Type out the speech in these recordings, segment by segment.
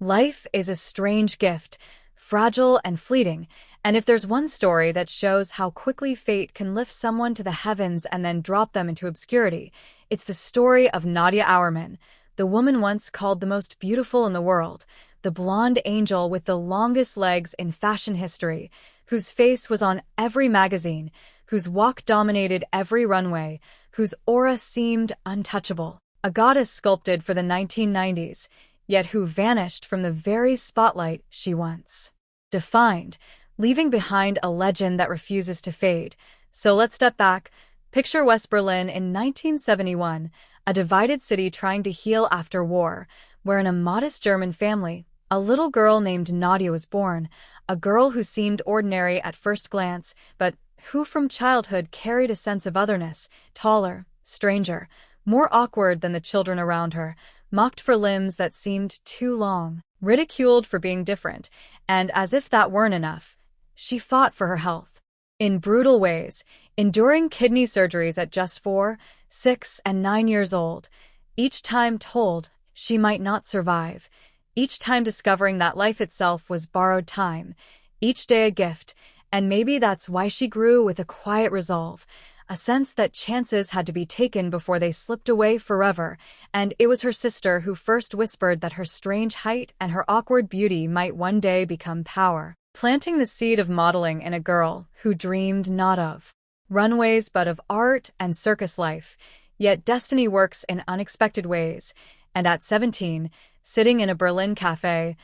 Life is a strange gift, fragile and fleeting, and if there's one story that shows how quickly fate can lift someone to the heavens and then drop them into obscurity, it's the story of Nadja Auermann, the woman once called the most beautiful in the world, the blonde angel with the longest legs in fashion history, whose face was on every magazine, whose walk dominated every runway, whose aura seemed untouchable. A goddess sculpted for the 1990s, yet who vanished from the very spotlight she once defined, leaving behind a legend that refuses to fade. So let's step back. Picture West Berlin in 1971, a divided city trying to heal after war, where in a modest German family, a little girl named Nadja was born, a girl who seemed ordinary at first glance, but who from childhood carried a sense of otherness, taller, stranger, more awkward than the children around her, mocked for limbs that seemed too long, ridiculed for being different, and as if that weren't enough, she fought for her health. In brutal ways, enduring kidney surgeries at just 4, 6, and 9 years old, each time told she might not survive, each time discovering that life itself was borrowed time, each day a gift, and maybe that's why she grew with a quiet resolve, a sense that chances had to be taken before they slipped away forever, and it was her sister who first whispered that her strange height and her awkward beauty might one day become power, planting the seed of modeling in a girl who dreamed not of runways but of art and circus life. Yet destiny works in unexpected ways, and at 17, sitting in a Berlin cafe,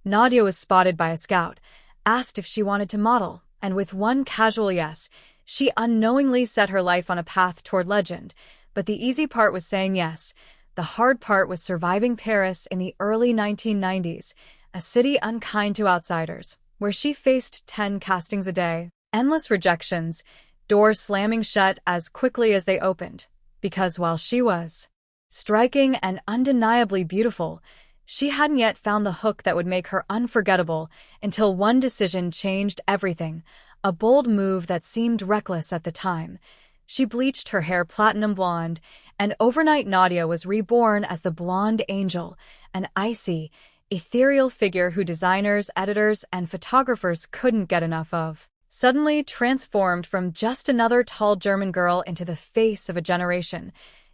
Nadja was spotted by a scout, asked if she wanted to model, and with one casual yes, she unknowingly set her life on a path toward legend. But the easy part was saying yes. The hard part was surviving Paris in the early 1990s, a city unkind to outsiders, where she faced 10 castings a day, endless rejections, doors slamming shut as quickly as they opened. Because while she was striking and undeniably beautiful, she hadn't yet found the hook that would make her unforgettable until one decision changed everything. A bold move that seemed reckless at the time. She bleached her hair platinum blonde, and overnight Nadja was reborn as the blonde angel, an icy, ethereal figure who designers, editors, and photographers couldn't get enough of. Suddenly transformed from just another tall German girl into the face of a generation,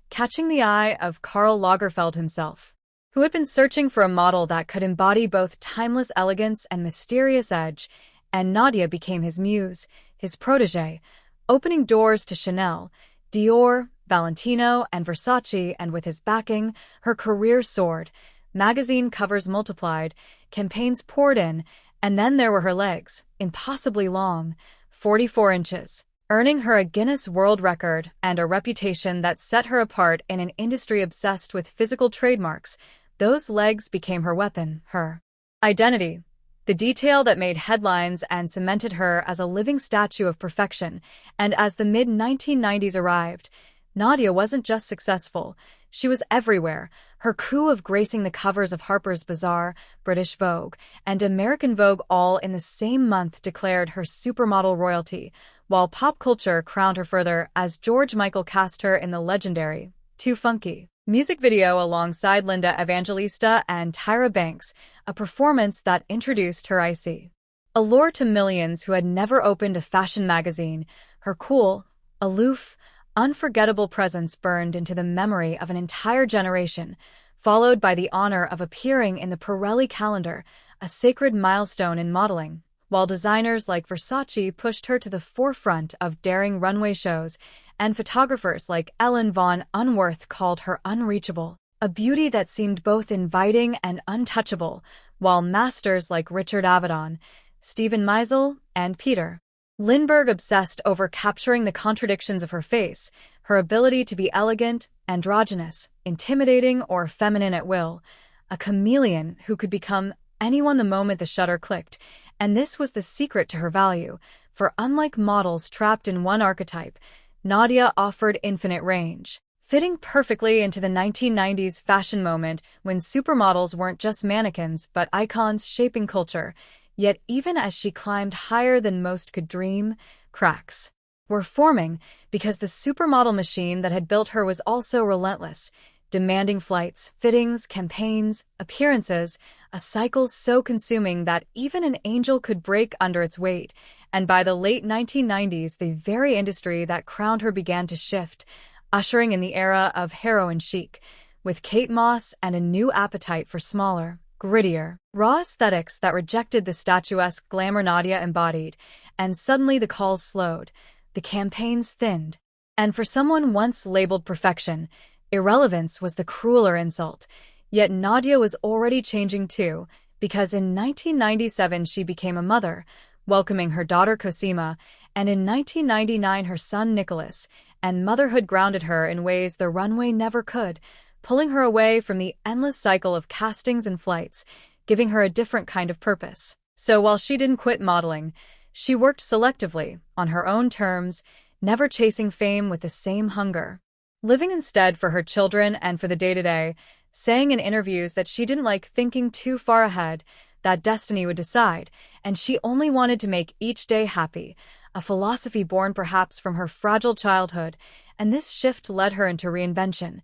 catching the eye of Karl Lagerfeld himself, who had been searching for a model that could embody both timeless elegance and mysterious edge. And Nadja became his muse, his protégé, opening doors to Chanel, Dior, Valentino, and Versace, and with his backing, her career soared. Magazine covers multiplied, campaigns poured in, and then there were her legs, impossibly long, 44 inches, earning her a Guinness World Record and a reputation that set her apart in an industry obsessed with physical trademarks. Those legs became her weapon, her identity. The detail that made headlines and cemented her as a living statue of perfection. And as the mid-1990s arrived, Nadja wasn't just successful, she was everywhere. Her coup of gracing the covers of Harper's Bazaar, British Vogue, and American Vogue all in the same month declared her supermodel royalty, while pop culture crowned her further as George Michael cast her in the legendary Too Funky music video alongside Linda Evangelista and Tyra Banks, a performance that introduced her icy allure to millions who had never opened a fashion magazine. Her cool, aloof, unforgettable presence burned into the memory of an entire generation, followed by the honor of appearing in the Pirelli calendar, a sacred milestone in modeling, while designers like Versace pushed her to the forefront of daring runway shows, and photographers like Ellen von Unworth called her unreachable, a beauty that seemed both inviting and untouchable, while masters like Richard Avedon, Steven Meisel, and Peter Lindbergh obsessed over capturing the contradictions of her face, her ability to be elegant, androgynous, intimidating, or feminine at will, a chameleon who could become anyone the moment the shutter clicked. And this was the secret to her value, for unlike models trapped in one archetype, Nadja offered infinite range, fitting perfectly into the 1990s fashion moment when supermodels weren't just mannequins but icons shaping culture. Yet even as she climbed higher than most could dream, cracks were forming because the supermodel machine that had built her was also relentless, demanding flights, fittings, campaigns, appearances, a cycle so consuming that even an angel could break under its weight. And by the late 1990s, the very industry that crowned her began to shift, ushering in the era of heroine chic, with Kate Moss and a new appetite for smaller, grittier, raw aesthetics that rejected the statuesque glamour Nadja embodied. And suddenly the calls slowed, the campaigns thinned. And for someone once labeled perfection, irrelevance was the crueler insult. Yet Nadja was already changing too, because in 1997 she became a mother, welcoming her daughter Cosima, and in 1999 her son Nicholas, and motherhood grounded her in ways the runway never could, pulling her away from the endless cycle of castings and flights, giving her a different kind of purpose. So while she didn't quit modeling, she worked selectively, on her own terms, never chasing fame with the same hunger. Living instead for her children and for the day-to-day, saying in interviews that she didn't like thinking too far ahead, that destiny would decide, and she only wanted to make each day happy, a philosophy born perhaps from her fragile childhood, and this shift led her into reinvention,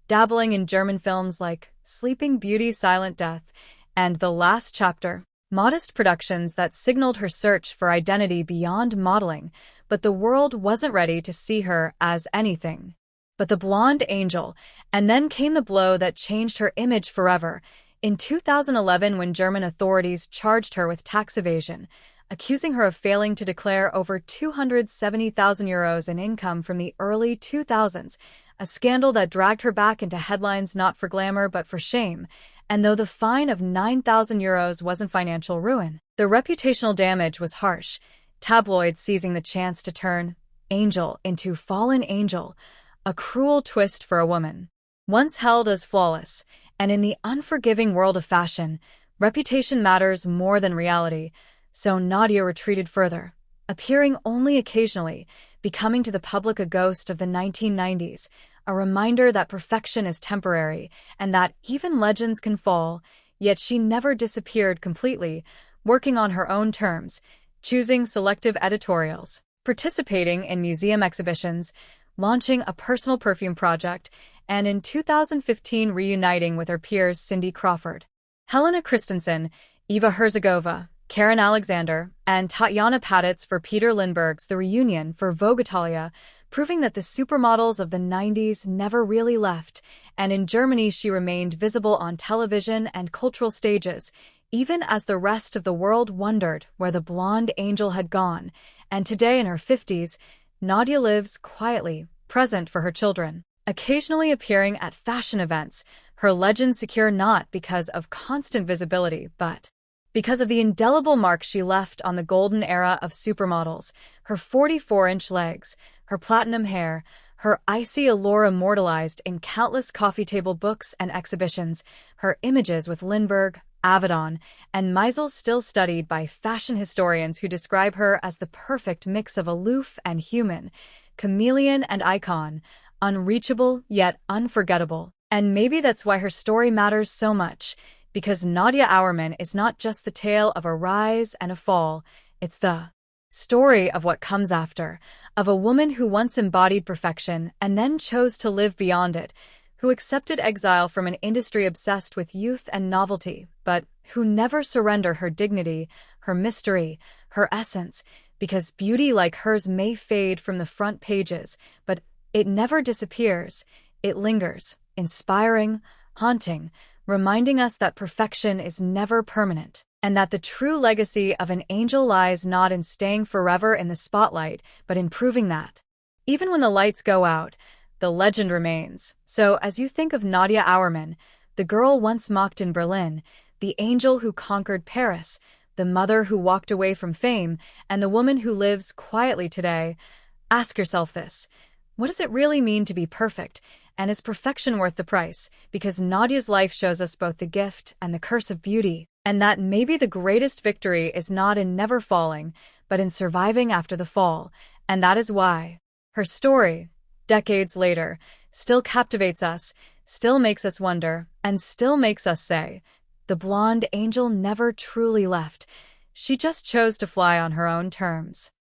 dabbling in German films like Sleeping Beauty, Silent Death, and The Last Chapter, modest productions that signaled her search for identity beyond modeling, but the world wasn't ready to see her as anything but the blonde angel. And then came the blow that changed her image forever. In 2011, when German authorities charged her with tax evasion, accusing her of failing to declare over €270,000 in income from the early 2000s, a scandal that dragged her back into headlines not for glamour but for shame. And though the fine of €9,000 wasn't financial ruin, the reputational damage was harsh, tabloids seizing the chance to turn angel into fallen angel, a cruel twist for a woman once held as flawless. And in the unforgiving world of fashion, reputation matters more than reality. So Nadja retreated further, appearing only occasionally, becoming to the public a ghost of the 1990s, a reminder that perfection is temporary and that even legends can fall. Yet she never disappeared completely, working on her own terms, choosing selective editorials, participating in museum exhibitions, launching a personal perfume project, and in 2015 reuniting with her peers Cindy Crawford, Helena Christensen, Eva Herzegova, Karen Alexander, and Tatiana Paditz for Peter Lindbergh's The Reunion for Vogue Italia, proving that the supermodels of the 90s never really left. And in Germany she remained visible on television and cultural stages, even as the rest of the world wondered where the blonde angel had gone. And today in her 50s, Nadja lives quietly, present for her children, occasionally appearing at fashion events, her legend secure not because of constant visibility, but because of the indelible mark she left on the golden era of supermodels, her 44-inch legs, her platinum hair, her icy allure immortalized in countless coffee table books and exhibitions, her images with Lindbergh, Avedon, and Meisel still studied by fashion historians who describe her as the perfect mix of aloof and human, chameleon and icon, unreachable yet unforgettable. And maybe that's why her story matters so much, because Nadja Auermann is not just the tale of a rise and a fall, it's the story of what comes after, of a woman who once embodied perfection and then chose to live beyond it, who accepted exile from an industry obsessed with youth and novelty, but who never surrendered her dignity, her mystery, her essence, because beauty like hers may fade from the front pages, but it never disappears. It lingers, inspiring, haunting, reminding us that perfection is never permanent, and that the true legacy of an angel lies not in staying forever in the spotlight, but in proving that, even when the lights go out, the legend remains. So as you think of Nadja Auermann, the girl once mocked in Berlin, the angel who conquered Paris, the mother who walked away from fame, and the woman who lives quietly today, ask yourself this: what does it really mean to be perfect? And is perfection worth the price? Because Nadja's life shows us both the gift and the curse of beauty, and that maybe the greatest victory is not in never falling, but in surviving after the fall. And that is why her story, decades later, still captivates us, still makes us wonder, and still makes us say, the blonde angel never truly left. She just chose to fly on her own terms.